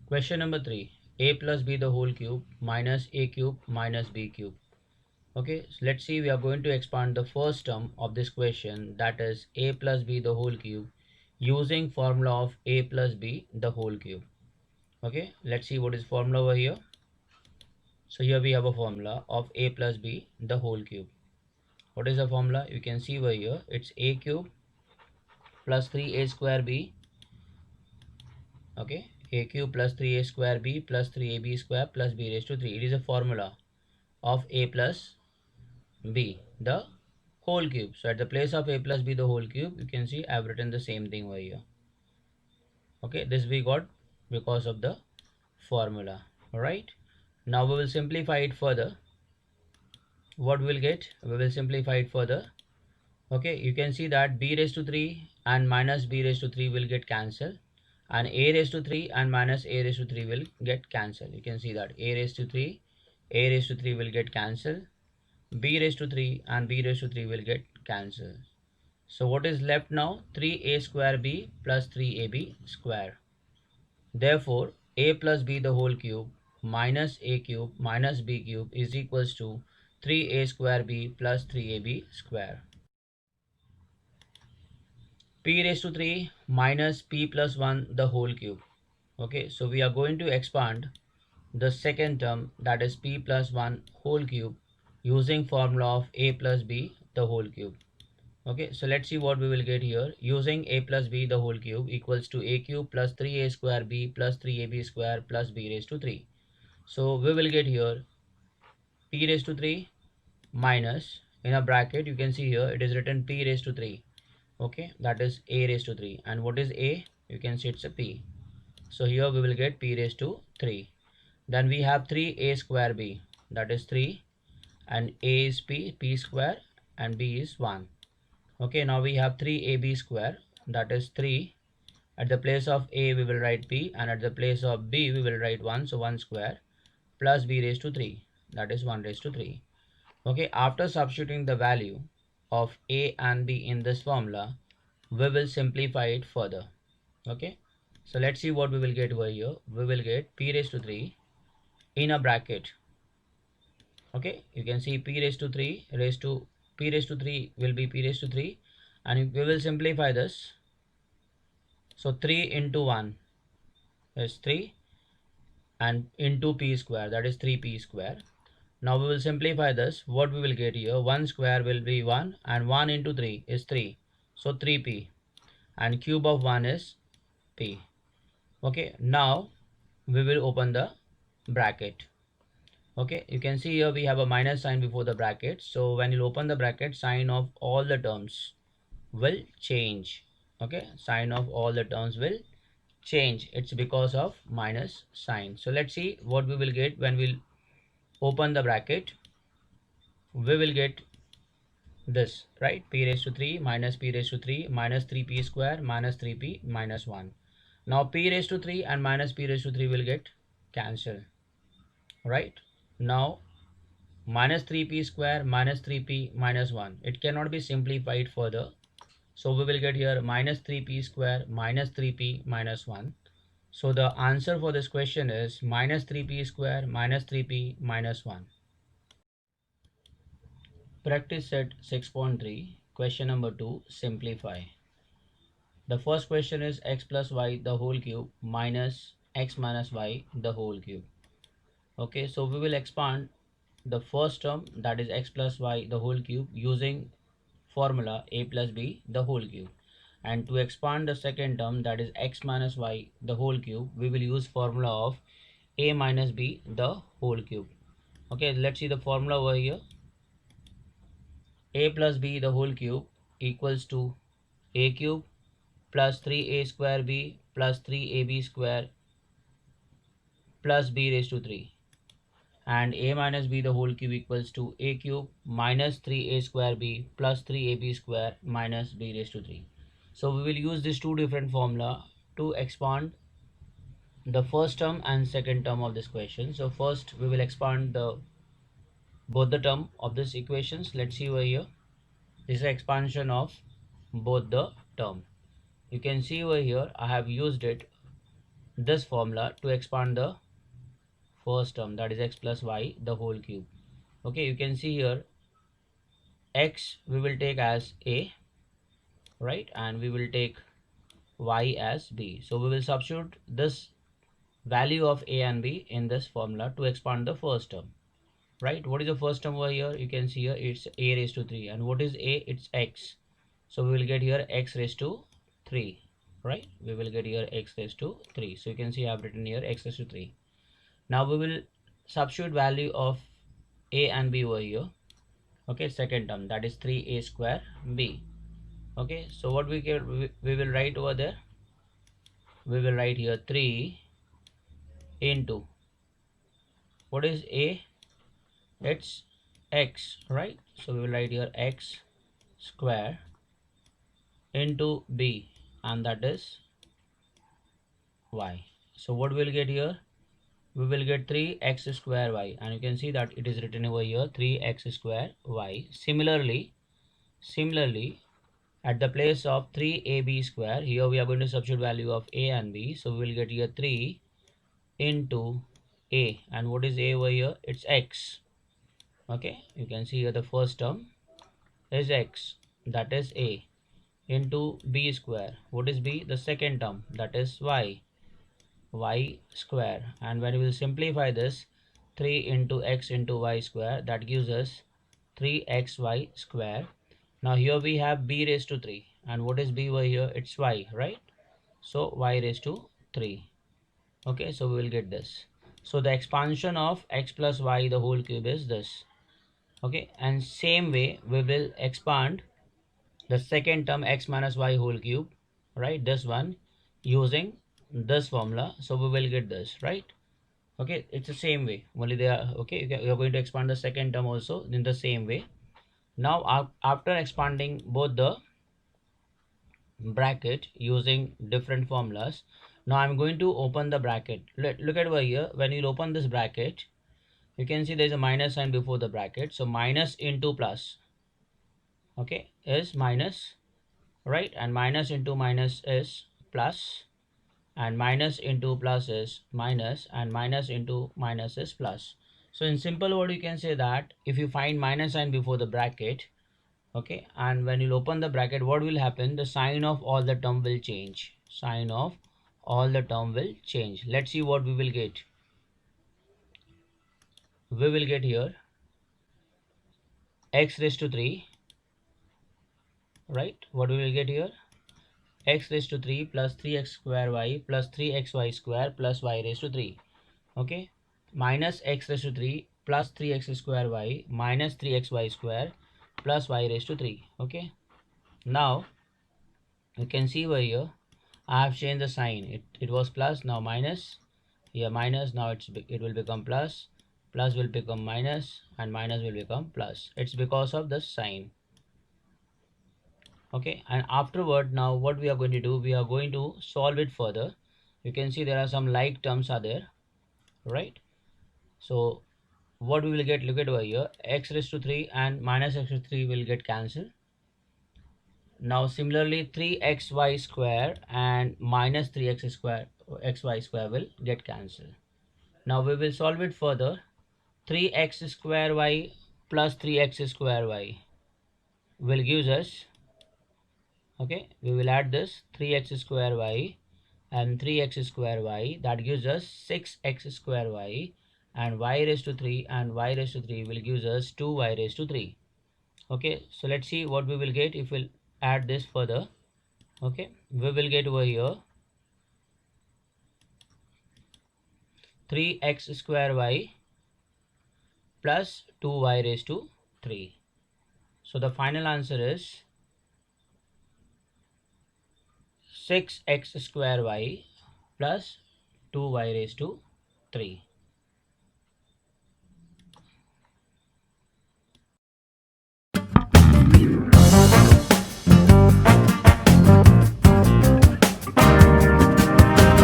Question number 3. A plus b the whole cube minus a cube minus b cube. Okay, so let's see, we are going to expand the first term of this question, that is a plus b the whole cube, using formula of a plus b the whole cube. Okay, let's see what is formula over here. So here we have a formula of a plus b the whole cube. What is the formula? You can see over here, it's a cube plus 3a square b. Okay, a cube plus 3a square b plus 3ab square plus b raised to 3. It is a formula of a plus b the whole cube. So at the place of a plus b the whole cube, you can see I have written the same thing over here. Okay, this we got because of the formula. Alright, now we will simplify it further. What we will get? We will simplify it further. Okay, you can see that b raised to 3 and minus b raised to 3 will get cancelled, and a raised to 3 and minus a raised to 3 will get cancelled. You can see that a raised to 3, a raised to 3 will get cancelled, b raised to 3 and b raised to 3 will get cancelled. So what is left now? 3a square b plus 3ab square. Therefore, a plus b the whole cube minus a cube minus b cube is equals to 3a square b plus 3ab square. P raised to 3 minus p plus 1 the whole cube. Okay, so we are going to expand the second term, that is p plus 1 whole cube, using formula of a plus b the whole cube. Okay, so let's see what we will get here. Using a plus b the whole cube equals to a cube plus 3a square b plus 3ab square plus b raised to 3. So we will get here p raised to 3 minus, in a bracket you can see here it is written p raised to 3. Okay, that is a raised to 3, and what is a? You can see it's a p. So here we will get p raised to 3. Then we have 3a square b, that is 3, and a is p square, and b is 1. Okay, now we have 3ab square, that is 3. At the place of a we will write p, and at the place of b we will write 1, so 1 square, plus b raised to 3, that is 1 raised to 3. Okay, after substituting the value of a and b in this formula, we will simplify it further. Okay, so let's see what we will get over here. We will get p raised to 3 in a bracket. Okay, you can see p raised to 3 raised to p raised to 3 will be p raised to 3, and we will simplify this. So 3 into 1 is 3, and into p square, that is 3p square. Now we will simplify this. What we will get here, 1 square will be 1, and 1 into 3 is 3, so 3p, and cube of 1 is p. Okay, now we will open the bracket. Okay, you can see here we have a minus sign before the bracket, so when you open the bracket, sign of all the terms will change. Okay, sign of all the terms will change. It's because of minus sign. So let's see what we will get when we'll open the bracket. We will get this, right? P raised to 3 minus p raised to 3 minus 3p square minus 3p minus 1. Now p raised to 3 and minus p raised to 3 will get cancelled, right? Now minus 3p square minus 3p minus 1, it cannot be simplified further, so we will get here minus 3p square minus 3p minus 1. So the answer for this question is minus 3p square minus 3p minus 1. Practice set 6.3, question number 2, simplify. The first question is x plus y the whole cube minus x minus y the whole cube. Okay, so we will expand the first term, that is x plus y the whole cube, using formula a plus b the whole cube. And to expand the second term, that is x minus y the whole cube, we will use formula of a minus b the whole cube. Okay, let's see the formula over here. A plus b the whole cube equals to a cube plus 3a square b plus 3ab square plus b raised to 3, and a minus b the whole cube equals to a cube minus 3a square b plus 3ab square minus b raised to 3. So we will use these two different formula to expand the first term and second term of this question. So first we will expand both the term of this equations. Let's see over here. This is expansion of both the term. You can see over here I have used it this formula to expand the first term, that is x plus y the whole cube. Okay, you can see here x we will take as a, right, and we will take y as b. So we will substitute this value of a and b in this formula to expand the first term, right? What is the first term over here? You can see here it's a raised to 3, and what is a? It's x. So we will get here x raised to 3, right? We will get here x raised to 3. So you can see I have written here x raised to 3. Now we will substitute value of a and b over here. Okay, second term, that is 3a square b. Okay, so what we get, we will write over there, we will write here 3 into, what is a? It's x, right? So we will write here x square into b, and that is y. So what we will get here? We will get 3x square y, and you can see that it is written over here 3x square y. Similarly, at the place of 3ab square, here we are going to substitute value of a and b. So we will get here 3 into a, and what is a over here? It's x. Okay, you can see here the first term is x, that is a, into b square. What is b? The second term, that is y square. And when we will simplify this, 3 into x into y square, that gives us 3xy square. Now here we have b raised to 3, and what is b over here? It's y, right? So y raised to 3. Okay, so we will get this. So the expansion of x plus y the whole cube is this. Okay, and same way we will expand the second term x minus y whole cube, right, this one, using this formula. So we will get this, right? Okay, it's the same way, only they are okay. You are going to expand the second term also in the same way. Now after expanding both the bracket using different formulas, now I'm going to open the bracket. Look at over here, when you open this bracket, you can see there's a minus sign before the bracket. So minus into plus, okay, is minus, right, and minus into minus is plus, and minus into plus is minus, and minus into minus is plus. So in simple word, you can say that if you find minus sign before the bracket, okay, and when you open the bracket, what will happen? The sign of all the term will change. Sign of all the term will change. Let's see what we will get. We will get here x raised to 3, right? What we will get here? X raised to 3 plus 3x square y plus 3xy square plus y raised to 3. Okay, minus x raised to 3 plus 3x square y minus 3xy square plus y raised to 3. Okay, now you can see over here I have changed the sign. It was plus, now minus, here minus, now it will become plus, plus will become minus, and minus will become plus. It's because of the sign. Okay, and afterward, now what we are going to do, we are going to solve it further. You can see there are some like terms are there, right? So what we will get, look at over here, x raised to 3 and minus x raised to 3 will get cancelled. Now similarly 3xy square and minus 3x square xy square will get cancelled. Now we will solve it further. 3x square y plus 3x square y will give us, okay, we will add this 3x square y and 3x square y, that gives us 6x square y, and y raised to 3 and y raised to 3 will give us 2y raised to 3. Okay, so let's see what we will get if we'll add this further. Okay, we will get over here 3x square y plus 2y raised to 3. So the final answer is 6x square y plus 2y raised to 3.